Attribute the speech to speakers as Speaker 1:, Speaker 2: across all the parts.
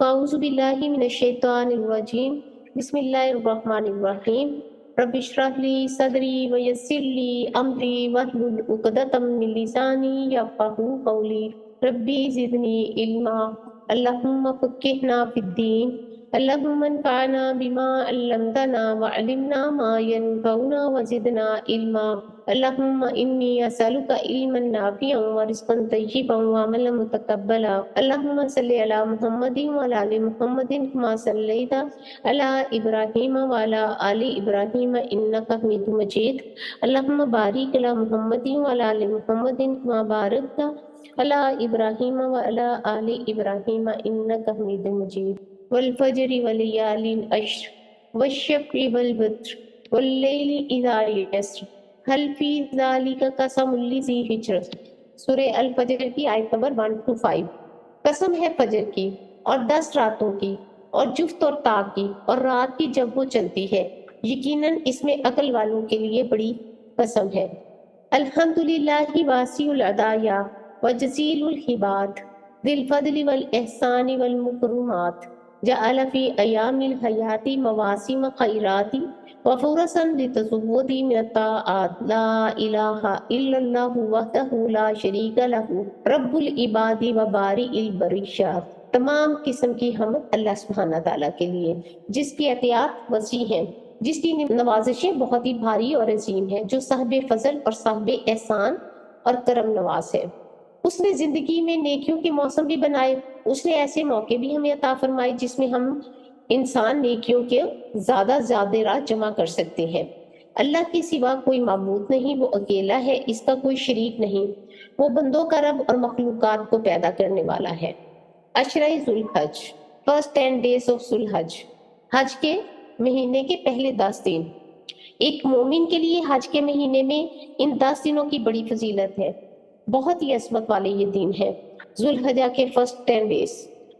Speaker 1: أعوذ بالله من الشيطان الرجيم بسم الله الرحمن الرحيم رب اشرح لي صدري ويسر لي أمري واحلل عقدة من لساني يفقهوا قولي ربي زدني علما اللهم فقهنا في الدين اللهم انفعنا بما علمتنا وعلمنا ما ينفعنا وزدنا علما اللهم إني أسألك علما نافعا ورزقا طيبا وعملا متقبلا اللهم صل على محمد وعلى آل محمد كما صليت على إبراهيم وعلى آل إبراهيم إنك حميد مجيد اللهم بارك على محمد وعلى آل محمد كما باركت على إبراهيم وعلى آل إبراهيم إنك حميد مجيد والفجر وليال عشر والشفع والوتر واللیل اذا یسر هل فی ذالک قسم لذی حجر۔ سورہ الفجر کی آیت نمبر 1 to 5۔ قسم ہے فجر کی اور 10 راتوں کی اور جفت اور تا کی اور رات کی جب وہ چلتی ہے، یقیناً اس میں عقل والوں کے لیے بڑی قسم ہے۔ الحمدللہ واسع العطایا وجزیل الہبات ذی الفضل والاحسان والمکرمات جعل فی ایام الحیات مواسم خیرات وفرسا للتزود من الطاعات لا الہ الا اللہ وحدہ لا شریک لہ رب العباد وبارئ البریات۔ تمام قسم کی حمد اللہ سبحانہ تعالیٰ کے لیے جس کی عطیات وسیع ہیں، جس کی نوازشیں بہت ہی بھاری اور عظیم ہیں، جو صاحب فضل اور صاحب احسان اور کرم نواز ہے۔ اس نے زندگی میں نیکیوں کے موسم بھی بنائے، اس نے ایسے موقع بھی ہمیں عطا فرمائے جس میں ہم انسان نیکیوں کے زیادہ راہ جمع کر سکتے ہیں۔ اللہ کے سوا کوئی معبود نہیں، وہ اکیلا ہے، اس کا کوئی شریک نہیں، وہ بندوں کا رب اور مخلوقات کو پیدا کرنے والا ہے۔ عشرہ ذو الحج، فرسٹ 10 days of ذو الحج، حج کے مہینے کے پہلے 10 دن۔ ایک مومن کے لیے حج کے مہینے میں ان 10 دنوں کی بڑی فضیلت ہے، بہت ہی عظمت والے یہ دن ہے ذو الحجہ کے فرسٹ 10 days،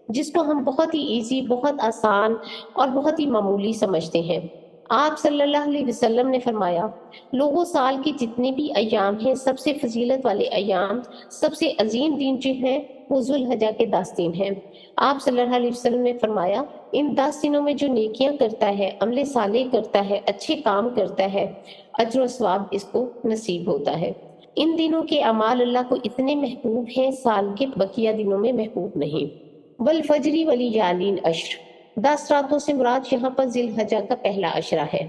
Speaker 1: جس کو ہم بہت ہی ایزی، بہت آسان اور بہت ہی معمولی سمجھتے ہیں۔ آپ صلی اللہ علیہ وسلم نے فرمایا، لوگوں سال کے جتنے بھی ایام ہیں، سب سے فضیلت والے ایام، سب سے عظیم دن جو ہیں وہ ذو الحجہ کے 10 دن ہیں۔ آپ صلی اللہ علیہ وسلم نے فرمایا، ان 10 دنوں میں جو نیکیاں کرتا ہے، عمل صالح کرتا ہے، اچھے کام کرتا ہے، اجر و ثواب اس کو نصیب ہوتا ہے۔ ان دنوں کے اعمال اللہ کو اتنے محبوب ہیں، سال کے بقیہ دنوں میں محبوب نہیں۔ والفجر ولیالین عشر، 10 راتوں سے مراد یہاں پر ذی الحجہ کا پہلا عشرہ ہے۔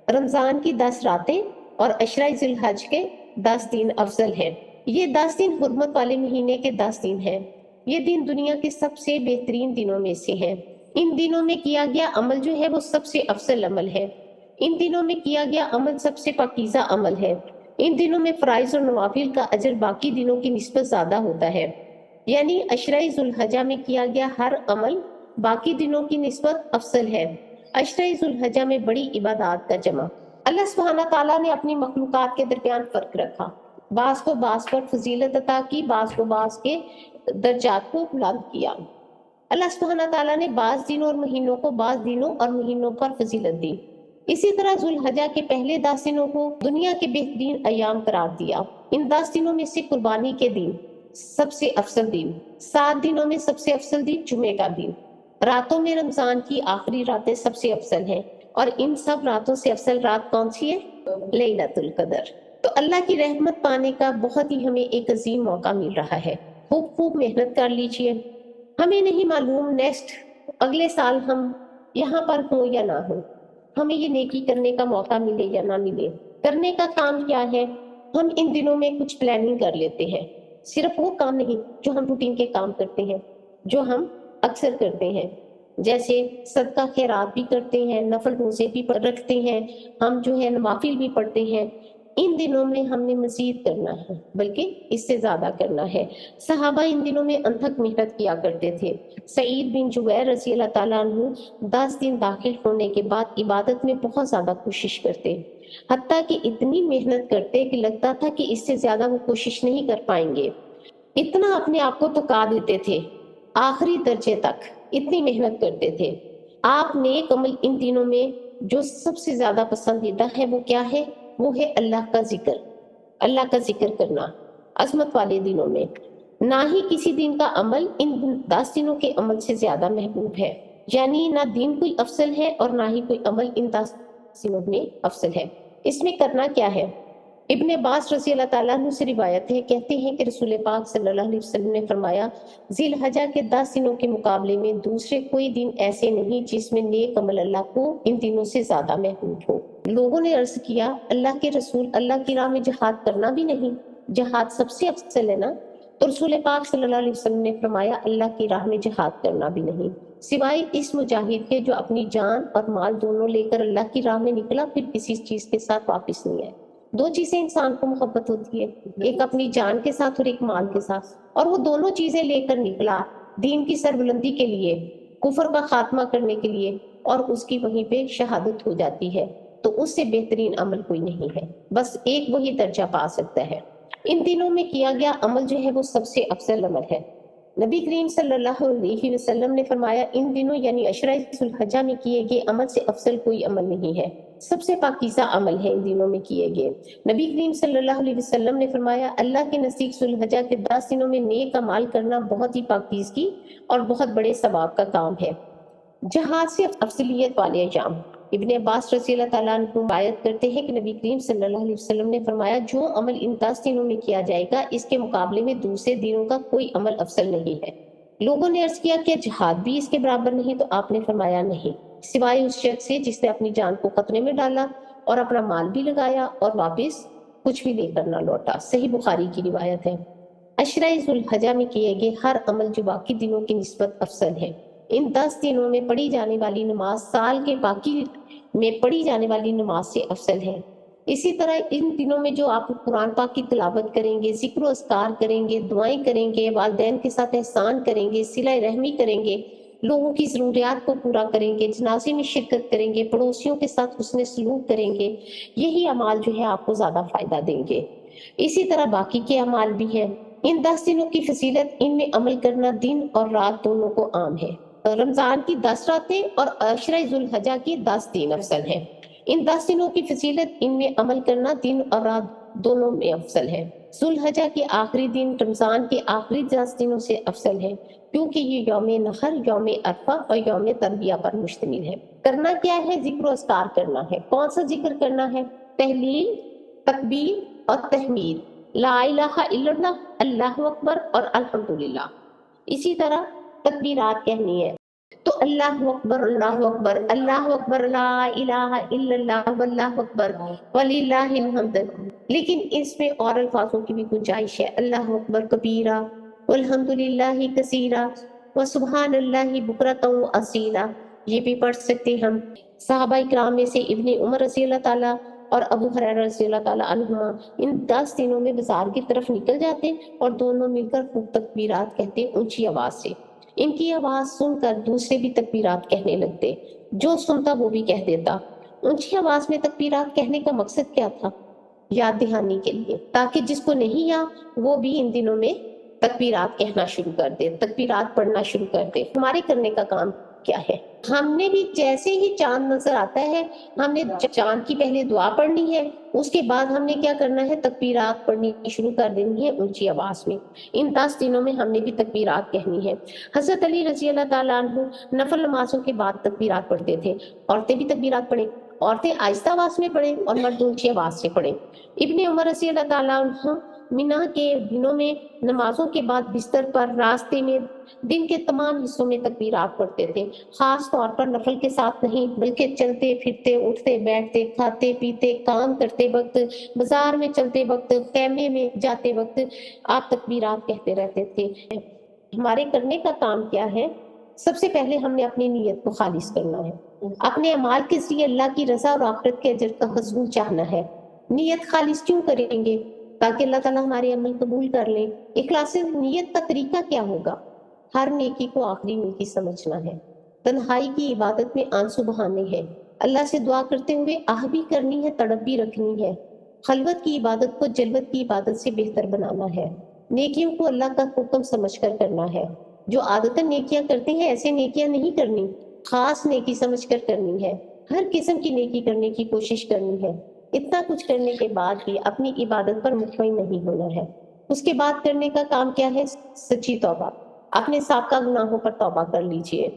Speaker 1: رمضان کی 10 راتیں اور عشرہ ذی الحج کے 10 دن افضل ہیں۔ یہ 10 دن حرمت والے مہینے کے 10 دن ہیں۔ یہ دن دنیا کے سب سے بہترین دنوں میں سے ہیں۔ ان دنوں میں کیا گیا عمل جو ہے وہ سب سے افضل عمل ہے۔ ان دنوں میں کیا گیا عمل سب سے پاکیزہ عمل ہے۔ ان دنوں میں فرائض اور نوافل کا اجر باقی دنوں کی نسبت زیادہ ہوتا ہے، یعنی عشرہ ذو الحجہ میں کیا گیا ہر عمل باقی دنوں کی نسبت افضل ہے۔ عشرہ ذو الحجہ میں بڑی عبادات کا جمع۔ اللہ سبحانہ تعالیٰ نے اپنی مخلوقات کے درمیان فرق رکھا، بعض کو بعض پر فضیلت عطا کی، بعض کو بعض کے درجات کو بلند کیا۔ اللہ سبحانہ تعالیٰ نے بعض دنوں اور مہینوں کو بعض دنوں اور مہینوں پر فضیلت دی۔ اسی طرح ذو الحجہ کے پہلے 10 دنوں کو دنیا کے بہترین ایام قرار دیا۔ ان 10 دنوں میں سے قربانی کے دن سب سے افضل دن، 7 دنوں میں سب سے افضل دن جمعے کا دن۔ راتوں میں رمضان کی آخری راتیں سب سے افضل ہیں، اور ان سب راتوں سے افضل رات کون سی ہے؟ لیلۃ القدر۔ تو اللہ کی رحمت پانے کا بہت ہی ہمیں ایک عظیم موقع مل رہا ہے۔ خوب محنت کر لیجئے۔ ہمیں نہیں معلوم نیکسٹ اگلے سال ہم یہاں پر ہوں یا نہ ہوں، ہمیں یہ نیکی کرنے کا موقع ملے یا نہ ملے۔ کرنے کا کام کیا ہے؟ ہم ان دنوں میں کچھ پلاننگ کر لیتے ہیں، صرف وہ کام نہیں جو ہم روٹین کے کام کرتے ہیں، جو ہم اکثر کرتے ہیں، جیسے صدقہ خیرات بھی کرتے ہیں، نفل روزے بھی رکھتے ہیں، ہم جو ہے نوافل بھی پڑھتے ہیں۔ ان دنوں میں ہم نے مزید کرنا ہے، بلکہ اس سے زیادہ کرنا ہے۔ صحابہ ان دنوں میں انتھک محنت کیا کرتے تھے۔ سعید بن جبیر رضی اللہ تعالیٰ عنہ 10 دن داخل ہونے کے بعد عبادت میں بہت زیادہ کوشش کرتے، حتیٰ کہ اتنی محنت کرتے کہ لگتا تھا کہ اس سے زیادہ وہ کوشش نہیں کر پائیں گے۔ اتنا اپنے آپ کو تھکا دیتے تھے، آخری درجے تک اتنی محنت کرتے تھے۔ آپ نیک عمل ان دنوں میں جو سب سے زیادہ پسندیدہ ہے وہ کیا ہے؟ وہ ہے اللہ کا ذکر، اللہ کا ذکر کرنا عظمت والے دنوں میں۔ نہ ہی کسی دن کا عمل ان 10 دنوں کے عمل سے زیادہ محبوب ہے، یعنی نہ دین کوئی افضل ہے اور نہ ہی کوئی عمل ان 10 دنوں میں افضل ہے۔ اس میں کرنا کیا ہے؟ ابن عباس رضی اللہ تعالیٰ عنہ سے روایت ہے، کہتے ہیں کہ رسول پاک صلی اللہ علیہ وسلم نے فرمایا، ذی الحجہ کے 10 دنوں کے مقابلے میں دوسرے کوئی دن ایسے نہیں جس میں نیک عمل اللہ کو ان دنوں سے زیادہ محبوب ہو۔ لوگوں نے عرض کیا، اللہ کے رسول، اللہ کی راہ میں جہاد کرنا بھی نہیں؟ جہاد سب سے افضل ہے نا؟ تو رسول پاک صلی اللہ علیہ وسلم نے فرمایا، اللہ کی راہ میں جہاد کرنا بھی نہیں، سوائے اس مجاہد کے جو اپنی جان اور مال دونوں لے کر اللہ کی راہ میں نکلا، پھر کسی چیز کے ساتھ واپس نہیں آئے۔ 2 چیزیں انسان کو محبت ہوتی ہے، ایک اپنی جان کے ساتھ اور ایک مال کے ساتھ، اور وہ دونوں چیزیں لے کر نکلا دین کی سربلندی کے لیے، کفر کا خاتمہ کرنے کے لیے، اور اس کی وہیں پہ شہادت ہو جاتی ہے۔ تو اس سے بہترین عمل کوئی نہیں ہے، بس ایک وہی درجہ پا سکتا ہے۔ ان دنوں میں کیا گیا عمل جو ہے وہ سب سے افضل عمل ہے۔ نبی کریم صلی اللہ علیہ وسلم نے فرمایا، ان دنوں یعنی عشرہ ذی الحجہ میں کیے گئے عمل سے افضل کوئی عمل نہیں ہے، سب سے پاکیزہ عمل ہے ان دنوں میں کیے گئے۔ نبی کریم صلی اللہ علیہ وسلم نے فرمایا، اللہ کے نزدیک ذی الحجہ کے 10 دنوں میں نیک اعمال کرنا بہت ہی پاکیزگی اور بہت بڑے ثواب کا کام ہے۔ جہاد سے افضلیت والے ایام، ابن عباس رضی اللہ تعالیٰ عنہ روایت کرتے ہیں کہ نبی کریم صلی اللہ علیہ وسلم نے فرمایا، جو عمل ان 10 دنوں میں کیا جائے گا اس کے مقابلے میں دوسرے دنوں کا کوئی عمل افضل نہیں ہے۔ لوگوں نے عرض کیا، کیا جہاد بھی اس کے برابر نہیں؟ تو آپ نے فرمایا، نہیں، سوائے اس شخص سے جس نے اپنی جان کو خطرے میں ڈالا اور اپنا مال بھی لگایا اور واپس کچھ بھی لے کر نہ لوٹا۔ صحیح بخاری کی روایت ہے۔ عشرہ ذی الحجہ میں کیے گئے ہر عمل جو باقی دنوں کی نسبت افضل ہے۔ ان 10 دنوں میں پڑھی جانے والی نماز سال کے باقی میں پڑھی جانے والی نماز سے افضل ہے۔ اسی طرح ان دنوں میں جو آپ قرآن پاک کی تلاوت کریں گے، ذکر و اذکار کریں گے، دعائیں کریں گے، والدین کے ساتھ احسان کریں گے، صلہ رحمی کریں گے، لوگوں کی ضروریات کو پورا کریں گے، جنازے میں شرکت کریں گے، پڑوسیوں کے ساتھ حسن سلوک کریں گے، یہی اعمال جو ہے آپ کو زیادہ فائدہ دیں گے۔ اسی طرح باقی کے اعمال بھی ہیں۔ ان 10 دنوں کی فضیلت، ان میں عمل کرنا دن اور رات دونوں کو عام ہے۔ رمضان کی 10 راتیں اور عشرہ ذی الحجہ کی 10 دن افضل ہیں۔ ان 10 دنوں کی فضیلت، ان میں عمل کرنا دن اور رات دونوں میں افضل ہے۔ ذی الحجہ کے آخری دن رمضان کے آخری 10 دنوں سے افضل ہے، کیونکہ یہ یوم نحر، یوم عرفہ اور یوم ترویہ پر مشتمل ہے۔ کرنا کیا ہے؟ ذکر و اذکار کرنا ہے۔ کون سا ذکر کرنا ہے؟ تہلیل، تکبیر اور تحمید، لا الہ الا اللہ، اللہ اکبر اور الحمدللہ۔ اسی طرح تکبیرات کہنی ہے، تو اللہ اکبر، اللہ اکبر، اللہ اکبر، لا الہ الا اللہ، واللہ اکبر وللہ الحمد۔ لیکن اس میں اور الفاظوں کی بھی گنجائش ہے، اللہ اکبر کبیرہ والحمدللہ کثیرہ وسبحان اللہ بکرۃ واصیلا، یہ بھی پڑھ سکتے ہم۔ صحابہ کرام میں سے ابن عمر رضی اللہ تعالیٰ اور ابو ہریرہ رضی اللہ تعالیٰ عنہما ان 10 دنوں میں بازار کی طرف نکل جاتے اور دونوں مل کر خوب تکبیرات کہتے اونچی آواز سے۔ ان کی آواز سن کر دوسرے بھی تکبیرات کہنے لگتے، جو سنتا وہ بھی کہہ دیتا۔ اونچی آواز میں تکبیرات کہنے کا مقصد کیا تھا؟ یاد دہانی کے لیے، تاکہ جس کو نہیں یاد وہ بھی ان دنوں میں تکبیرات کہنا شروع کر دے، تکبیرات پڑھنا شروع کر دے۔ ہمارے کرنے کا کام کیا ہے؟ ہم نے بھی جیسے ہی چاند نظر آتا ہے، ہم نے چاند کی پہلے دعا پڑھنی ہے، اس کے بعد ہم نے کیا کرنا ہے؟ تکبیرات پڑھنی شروع کر دینی ہے اونچی آواز میں۔ ان 10 دنوں میں ہم نے بھی تکبیرات کہنی ہے۔ حضرت علی رضی اللہ تعالیٰ عنہ نفل نمازوں کے بعد تکبیرات پڑھتے تھے۔ عورتیں بھی تکبیرات پڑھیں، عورتیں آہستہ آواز میں پڑھیں اور مرد اونچی آواز سے پڑھیں۔ ابن عمر رضی اللہ تعالیٰ عنہ منہ کے دنوں میں نمازوں کے بعد بستر پر، راستے میں، دن کے تمام حصوں میں تکبیرات پڑھتے تھے، خاص طور پر نفل کے ساتھ نہیں، بلکہ چلتے پھرتے، اٹھتے بیٹھتے، کھاتے پیتے، کام کرتے وقت، بازار میں چلتے وقت، خیمے میں جاتے وقت آپ تکبیرات کہتے رہتے تھے۔ ہمارے کرنے کا کام کیا ہے؟ سب سے پہلے ہم نے اپنی نیت کو خالص کرنا ہے، اپنے اعمال کے ذریعے اللہ کی رضا اور آخرت کے اجر کا حصول چاہنا ہے۔ نیت خالص کیوں کریں گے؟ تاکہ اللہ تعالیٰ ہمارے عمل قبول کر لیں۔ اخلاص نیت کا طریقہ کیا ہوگا؟ ہر نیکی کو آخری نیکی سمجھنا ہے، تنہائی کی عبادت میں آنسو بہانے ہیں، اللہ سے دعا کرتے ہوئے آہ بھی کرنی ہے، تڑپ بھی رکھنی ہے، خلوت کی عبادت کو جلوت کی عبادت سے بہتر بنانا ہے، نیکیوں کو اللہ کا حکم سمجھ کر کرنا ہے۔ جو عادتاً نیکیاں کرتے ہیں ایسے نیکیاں نہیں کرنی، خاص نیکی سمجھ کر کرنی ہے، ہر قسم کی نیکی کرنے کی کوشش کرنی ہے۔ اتنا کچھ کرنے کے بعد بھی اپنی عبادت پر مطمئن نہیں ہونا ہے۔ اس کے بعد کرنے کا کام کیا ہے؟ سچی توبہ. اپنے سابقہ گناہوں پر توبہ کر لیجئے،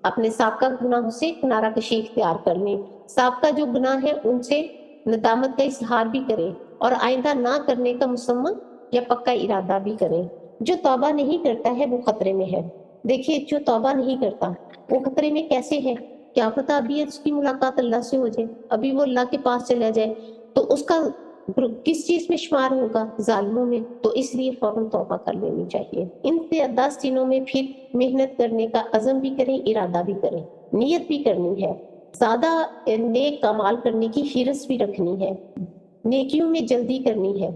Speaker 1: اپنے سابقہ گناہوں سے کنارہ کشی اختیار کر لیں. سابقہ جو گناہ ہے ان سے ندامت کا اظہار بھی کریں اور آئندہ نہ کرنے کا مسمى یا پکا ارادہ بھی کریں. جو توبہ نہیں کرتا ہے وہ خطرے میں ہے. دیکھیے جو توبہ نہیں کرتا وہ خطرے میں کیسے ہے؟ کیا پتا ابھی اس کی ملاقات اللہ سے ہو جائے، ابھی وہ اللہ کے پاس چلا جائے تو اس کا کس چیز میں شمار ہوگا؟ ظالموں میں. تو اس لیے فوراً توبہ کر لینی چاہیے. ان 10 دنوں میں پھر محنت کرنے کا عزم بھی کریں، ارادہ بھی کریں، نیت بھی کرنی ہے، زیادہ نیک کمال کرنے کی حرص بھی رکھنی ہے، نیکیوں میں جلدی کرنی ہے،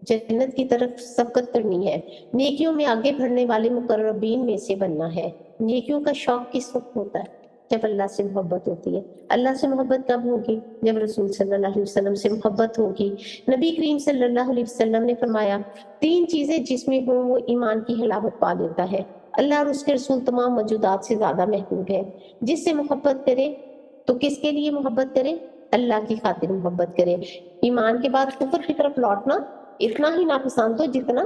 Speaker 1: جنت کی طرف سبقت کرنی ہے، نیکیوں میں آگے بڑھنے والے مقربین میں سے بننا ہے. نیکیوں کا شوق کس وقت ہوتا ہے؟ جب اللہ سے محبت ہوتی ہے. اللہ سے محبت کب ہوگی؟ جب رسول صلی اللہ علیہ وسلم سے محبت ہوگی. نبی کریم صلی اللہ علیہ وسلم نے فرمایا 3 چیزیں جس میں ہوں وہ ایمان کی حلاوت پا لیتا ہے. اللہ اور اس کے رسول تمام موجودات سے زیادہ محبوب ہے. جس سے محبت کرے تو کس کے لیے محبت کرے؟ اللہ کی خاطر محبت کرے. ایمان کے بعد کفر کی طرف لوٹنا اتنا ہی ناپسند ہو جتنا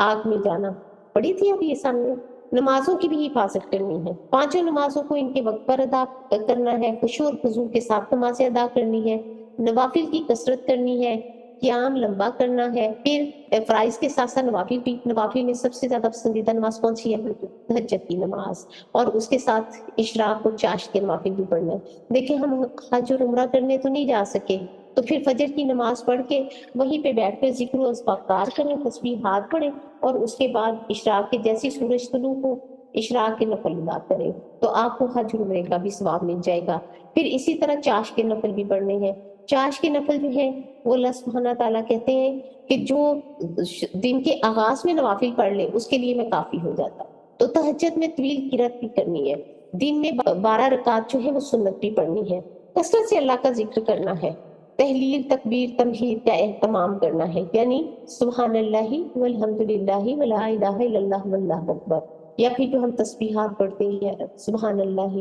Speaker 1: آگ میں جانا. پڑھی تھی ابھی یہ سامنے. نمازوں کی بھی حفاظت کرنی ہے. 5 نمازوں کو ان کے وقت پر ادا کرنا ہے. خشوع اور خضوع کے ساتھ نمازیں ادا کرنی ہے. نوافل کی کثرت کرنی ہے. قیام لمبا کرنا ہے. پھر فرائض کے ساتھ ساتھ نوافل بھی. نوافل میں سب سے زیادہ پسندیدہ نماز کون سی ہے؟ تہجد کی نماز. اور اس کے ساتھ اشراق اور چاشت کے نوافل بھی پڑھنا ہے. دیکھیں ہم حج اور عمرہ کرنے تو نہیں جا سکے تو پھر فجر کی نماز پڑھ کے وہیں پہ بیٹھ کر ذکر و اذکار کریں، تسبیحات پڑھیں اور اس کے بعد اشراق کے جیسی سورج طلوع کو اشراق کے نفل ادا کریں تو آپ کو حج عمرے کا بھی ثواب مل جائے گا. پھر اسی طرح چاش کے نفل بھی پڑھنے ہیں. چاش کے نفل جو ہیں وہ اللہ سبحانہ تعالیٰ کہتے ہیں کہ جو دن کے آغاز میں نوافل پڑھ لے اس کے لیے میں کافی ہو جاتا. تو تہجد میں طویل قرات بھی کرنی ہے. دن میں 12 رکعت جو ہے وہ سنت بھی پڑھنی ہے. کثرت سے اللہ کا ذکر کرنا ہے. تحلیل، تکبیر، تمہید کا اہتمام کرنا ہے. یعنی سبحان اللہ والحمدللہ ولا الہ الا اللہ واللہ اکبر. یا پھر جو ہم تسبیحات پڑھتے ہیں سبحان اللہ،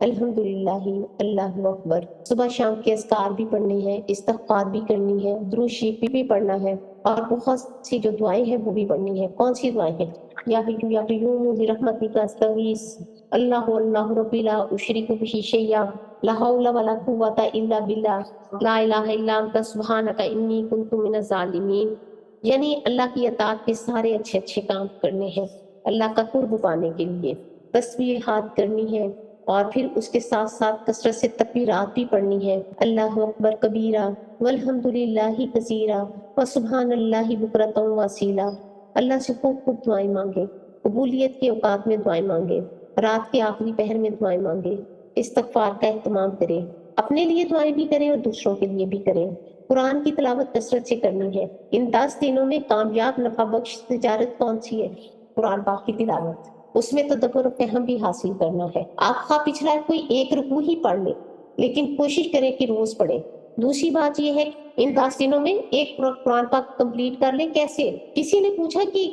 Speaker 1: الحمدللہ، اللہ اکبر. صبح شام کے اذکار بھی پڑھنے ہیں، استغفار بھی کرنی ہے، درود شریف بھی پڑھنا ہے اور بہت سی جو دعائیں ہیں وہ بھی پڑھنی ہے. کون سی دعائیں ہیں؟ یا حی یا قیوم برحمتک استغیث، اللہ اللہ ربی لا اشرک بہ شیئا، لا حول ولا قوۃ الا باللہ، لا الہ الا انت سبحانک انی کنت من الظالمین. یعنی اللہ کی اطاعت کے سارے اچھے اچھے کام کرنے ہیں اللہ کا قرب پانے کے لیے. تسبیحات کرنی ہے اور پھر اس کے ساتھ ساتھ کثرت سے تکبیرات بھی پڑھنی ہے. اللہ اکبر کبیرہ والحمدللہ کثیرہ وسبحان اللہ بکرۃ واسیلہ. اللہ سے خوب دعائیں مانگے، قبولیت کے اوقات میں دعائیں مانگے، رات کے آخری پہر میں دعائیں مانگے، استغفار کا اہتمام کریں، اپنے لیے دعائیں بھی کریں اور دوسروں کے لیے بھی کریں. قرآن کی تلاوت کثرت سے کرنی ہے. ان 10 دنوں میں کامیاب نفع بخش تجارت کون سی ہے؟ قرآن پاک کی تلاوت. اس میں تدبر و فہم بھی حاصل کرنا ہے. آپ خواہ پچھلا کوئی ایک رکوع ہی پڑھ لیں لیکن کوشش کریں کہ روز پڑھیں. دوسری بات یہ ہے ان 10 دنوں میں ایک قرآن پاک کمپلیٹ کر لیں. کیسے؟ کسی نے پوچھا کہ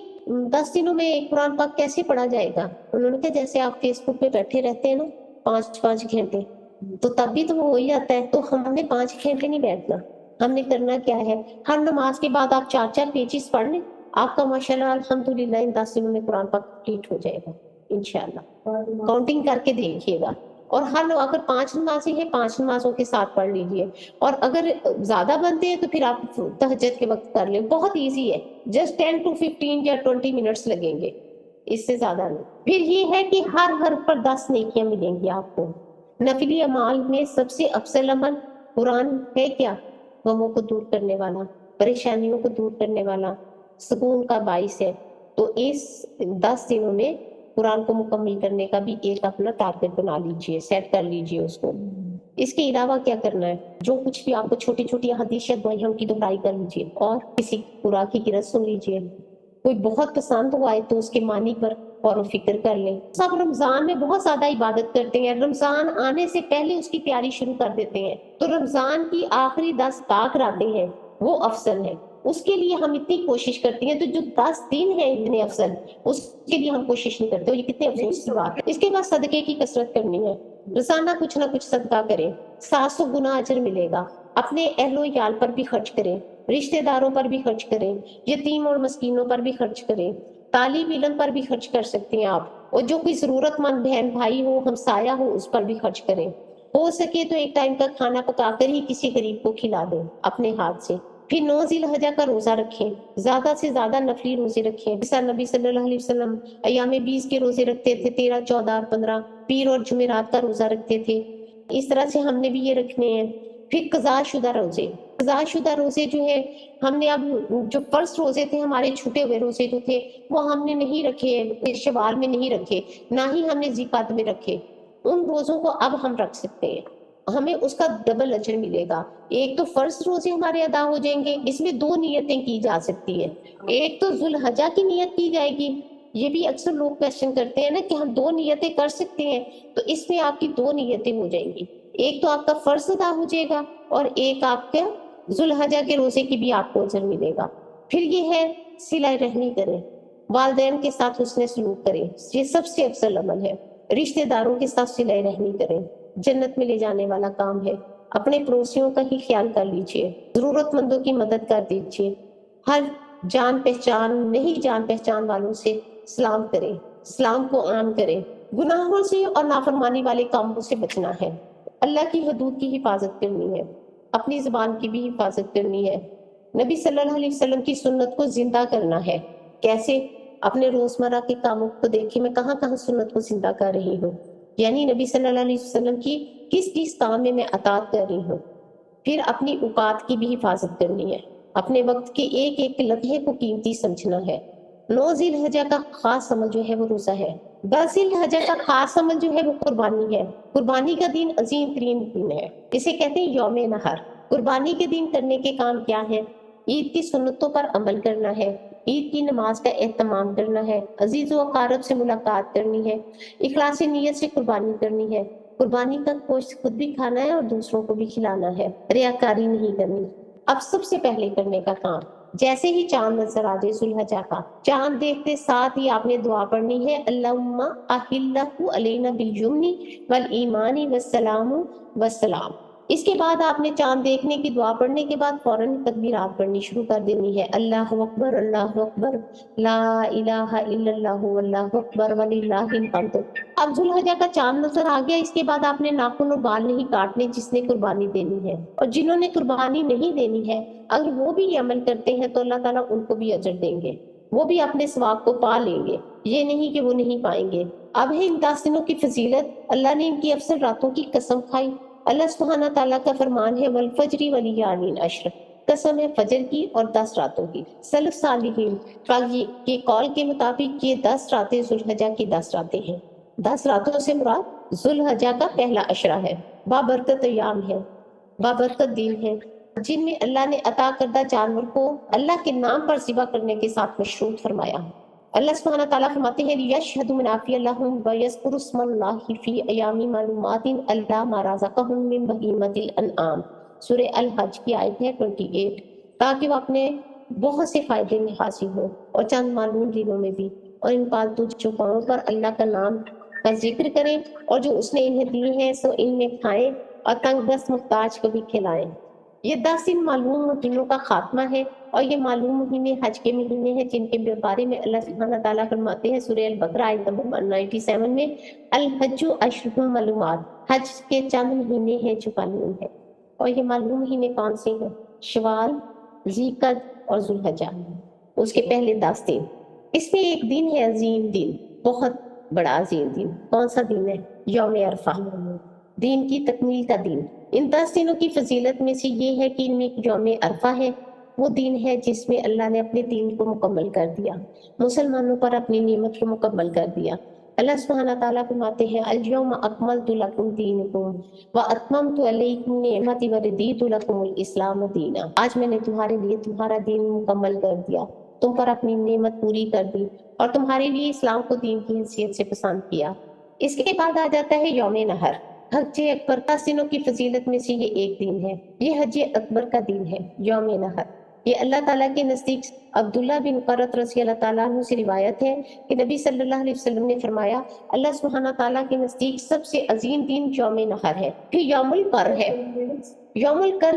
Speaker 1: 10 دنوں میں ایک قرآن پاک کیسے پڑھا جائے گا؟ انہوں نے کہا جیسے آپ فیس بک پہ بیٹھے رہتے ہیں نا 5 گھنٹے تو تب بھی تو وہ ہو ہی جاتا ہے. تو ہم نے 5 گھنٹے نہیں بیٹھنا. ہم نے کرنا کیا ہے؟ ہر نماز کے بعد آپ 4 پیجز پڑھ لیں. آپ کا ماشاءاللہ الحمدللہ ان 10 دنوں میں قرآن پاک کمپلیٹ ہو جائے گا انشاءاللہ. کاؤنٹنگ کر کے دیکھیے گا. اور اگر 5 نمازیں ہیں 5 نمازوں کے ساتھ پڑھ لیجئے. اور اگر زیادہ بنتے ہیں تو پھر آپ تہجد کے وقت کر لیں. بہت ایزی ہے. جسٹ 10 to 15 یا 20 منٹس لگیں گے، اس سے زیادہ نہیں. پھر یہ ہے کہ ہر حرف پر 10 نیکیاں ملیں گی آپ کو. نفلی اعمال میں سب سے افضل عمل قرآن ہے کیا؟ غموں کو دور کرنے والا، پریشانیوں کو دور کرنے والا، سکون کا باعث ہے. تو اس 10 دنوں میں قرآن کو مکمل کرنے کا بھی ایک اپنا ٹارگٹ بنا لیجئے، سیٹ کر لیجئے اس کو. اس کے علاوہ کیا کرنا ہے؟ جو کچھ بھی آپ کو چھوٹی چھوٹی حدیث یا دعائیں ان کی دہرائی کر لیجئے اور کسی قرآن کی قرأت سن لیجئے. کوئی بہت پسند ہوا ہے تو اس کے معنی پر غور و فکر کر لیں. سب رمضان میں بہت زیادہ عبادت کرتے ہیں، رمضان آنے سے پہلے اس کی تیاری شروع کر دیتے ہیں. تو رمضان کی آخری 10 پاک راتیں ہیں وہ افضل ہیں. اس کے لیے ہم اتنی کوشش کرتے ہیں. تو جو 10 دن ہیں اتنے افضل اس کے لیے ہم کوشش نہیں کرتے. یہ کتنے افسوس کی بات ہے. اس کے بعد صدقے کی کثرت کرنی ہے. روزانہ کچھ نہ کچھ صدقہ کریں، 700 گنا اجر ملے گا. اپنے اہل و عیال پر بھی خرچ کریں، رشتہ داروں پر بھی خرچ کریں، یتیم اور مسکینوں پر بھی خرچ کریں، طالب علم پر بھی خرچ کر سکتے ہیں آپ، اور جو کوئی ضرورت مند بہن بھائی ہو، ہمسایہ ہو، اس پر بھی خرچ کریں۔ ہو سکے تو ایک ٹائم کا کھانا پکا کر ہی کسی غریب کو کھلا دیں اپنے ہاتھ سے۔ پھر 9 ذی الحجہ کا روزہ رکھیں، زیادہ سے زیادہ نفلی روزے رکھیں، جیسا نبی صلی اللہ علیہ وسلم ایام 20 کے روزے رکھتے تھے، 13، 14 اور 15، پیر اور جمعرات کا روزہ رکھتے تھے، اس طرح سے ہم نے بھی یہ رکھنے ہیں۔ پھر قضاء شدہ روزے، قضاء شدہ روزے جو ہے ہم نے اب جو فرض روزے تھے ہمارے چھوٹے ہوئے روزے جو تھے وہ ہم نے نہیں رکھے، شوال میں نہیں رکھے، نہ ہی ہم نے ذیقعدہ میں رکھے، ان روزوں کو اب ہم رکھ سکتے ہیں، ہمیں اس کا ڈبل اجر ملے گا۔ ایک تو فرض روزے ہمارے ادا ہو جائیں گے، اس میں 2 نیتیں کی جا سکتی ہیں، ایک تو ذو الحجہ کی نیت کی جائے گی، یہ بھی اکثر لوگ کویسچن کرتے ہیں نا کہ ہم 2 نیتیں کر سکتے ہیں، تو اس میں آپ کی 2 نیتیں ہو جائیں گی، ایک تو آپ کا فرض ادا ہو جائے گا اور ایک آپ کے ذو الحجہ کے روزے کی بھی آپ کو اجر ملے گا۔ پھر یہ ہے صلہ رحمی کریں، والدین کے ساتھ حسن سلوک کریں، یہ سب سے افضل عمل ہے، رشتہ داروں کے ساتھ صلہ رحمی کریں، جنت میں لے جانے والا کام ہے۔ اپنے پڑوسیوں کا ہی خیال کر لیجئے، ضرورت مندوں کی مدد کر دیجئے، ہر جان پہچان نہیں جان پہچان والوں سے سلام کریں، اسلام کو عام کریں، گناہوں سے اور نافرمانی والے کاموں سے بچنا ہے، اللہ کی حدود کی حفاظت کرنی ہے، اپنی زبان کی بھی حفاظت کرنی ہے، نبی صلی اللہ علیہ وسلم کی سنت کو زندہ کرنا ہے۔ کیسے؟ اپنے روزمرہ کے کاموں کو دیکھیں میں کہاں کہاں سنت کو زندہ کر رہی ہوں، یعنی نبی صلی اللہ علیہ وسلم کی کس کس کام میں اطاعت کر رہی ہوں۔ پھر اپنی اوقات کی بھی حفاظت کرنی ہے، اپنے وقت کے ایک ایک لمحے کو قیمتی سمجھنا ہے۔ 9 ذی الحجہ کا خاص عمل جو ہے وہ روزہ ہے۔ 10 ذی الحجہ کا خاص عمل جو ہے وہ قربانی ہے۔ قربانی کا دن عظیم ترین دن ہے، اسے کہتے ہیں یوم نحر۔ قربانی کے دن کرنے کے کام کیا ہے؟ عید کی سنتوں پر عمل کرنا ہے، عید کی نماز کا اہتمام کرنا ہے، عزیز و اقارب سے ملاقات کرنی ہے، اخلاص نیت سے قربانی کرنی ہے، قربانی کا گوشت خود بھی کھانا ہے اور دوسروں کو بھی کھلانا ہے، ریاکاری نہیں کرنی۔ اب سب سے پہلے کرنے کا کام، جیسے ہی چاند نظر آ جائے ذو الحجہ کا، چاند دیکھتے ساتھ ہی آپ نے دعا پڑھنی ہے، اللہم احلہ علینا بالیمن والایمان والسلام والسلام۔ اس کے بعد آپ نے چاند دیکھنے کی دعا پڑھنے کے بعد فوراً تکبیرات پڑھنی شروع کر دینی ہے، اللہ اکبر اللہ اکبر، لا الہ الا اللہ واللہ اکبر وللہ الحمد۔ اب ذو الحجہ کا چاند نظر آ گیا، اس کے بعد آپ نے ناخن اور بال نہیں کاٹنے جس نے قربانی دینی ہے، اور جنہوں نے قربانی نہیں دینی ہے اگر وہ بھی یہ عمل کرتے ہیں تو اللہ تعالیٰ ان کو بھی اجر دیں گے، وہ بھی اپنے ثواب کو پا لیں گے، یہ نہیں کہ وہ نہیں پائیں گے۔ اب ہے ان 10 دنوں کی فضیلت، اللہ نے ان کی افضل راتوں کی قسم کھائی۔ اللہ سبحانہ تعالیٰ کا فرمان ہے والفجر ولیالین عشر، قسم ہے فجر کی اور 10 راتوں کی۔ سلف صالحین کے قول کے مطابق یہ 10 راتیں ذو الحجہ کی 10 راتیں ہیں۔ 10 راتوں سے مراد ذو الحجہ کا پہلا عشرہ ہے، بابرکت ایام ہے، بابرکت دن ہے، جن میں اللہ نے عطا کردہ جانور کو اللہ کے نام پر ذبح کرنے کے ساتھ مشروط فرمایا۔ اللہ سبحانہ تعالیٰ فرماتے ہیں لِيَشْهَدُوا مَنَافِعَ لَهُمْ وَيَذْكُرُوا اسْمَ اللَّهِ فِي أَيَّامٍ مَّعْلُومَاتٍ عَلَىٰ مَا رَزَقَهُم مِّن بَهِيمَةِ الْأَنْعَامِ، سورہ الحج کی آیت ہے 28، تاکہ وہ اپنے بہت سے فائدے میں حاصل ہو اور چند معلوم دنوں میں بھی، اور ان پالتو چوپاؤں پر اللہ کا نام کا ذکر کریں، اور جو اس نے انہیں دیے ہیں سو ان میں کھائیں اور تنگ دست محتاج کو بھی کھلائیں۔ یہ 10 دن معلوم دنوں کا خاتمہ ہے، اور یہ معلوم مہینے حج کے مہینے ہیں جن کے بارے میں اللہ سبحانہ تعالیٰ فرماتے ہیں سورہ البقرہ آیت نمبر 197 میں، الحج اشہر معلومات، حج کے چند مہینے ہیں جو معلوم ہے، اور یہ معلوم مہینے کون سے ہیں؟ شوال، ذیقعدہ اور ذو الحجہ، اس کے پہلے 10 دن۔ اس میں ایک دن ہے عظیم دن، بہت بڑا عظیم دن، کون سا دن ہے؟ یوم عرفہ، دین کی تکمیل کا دن۔ ان 10 دنوں کی فضیلت میں سے یہ ہے کہ ان میں یوم عرفہ ہے، وہ دن ہے جس میں اللہ نے اپنے دین کو مکمل کر دیا، مسلمانوں پر اپنی نعمت کو مکمل کر دیا۔ اللہ سبحانہ تعالیٰ فرماتے ہیں الیوم اکملت لکم دینکم واتممت علیکم نعمتی وردیت لکم الاسلام دینا، آج میں نے تمہارے لیے تمہارا دین مکمل کر دیا، تم پر اپنی نعمت پوری کر دی اور تمہارے لیے اسلام کو دین کی حیثیت سے پسند کیا۔ اس کے بعد آ جاتا ہے یوم نحر، حج اکبر۔ 10 دنوں کی فضیلت میں سے یہ ایک دن ہے، یہ حج اکبر کا دن ہے، یوم نحر۔ یہ اللہ تعالیٰ کے نزدیک عبداللہ بن قرۃ رضی اللہ تعالیٰ عنہ سے روایت ہے کہ نبی صلی اللہ علیہ وسلم نے فرمایا اللہ سبحانہ تعالیٰ کے نزدیک سب سے عظیم دن یوم نحر ہے، پھر یوم القر ہے۔ یوم القر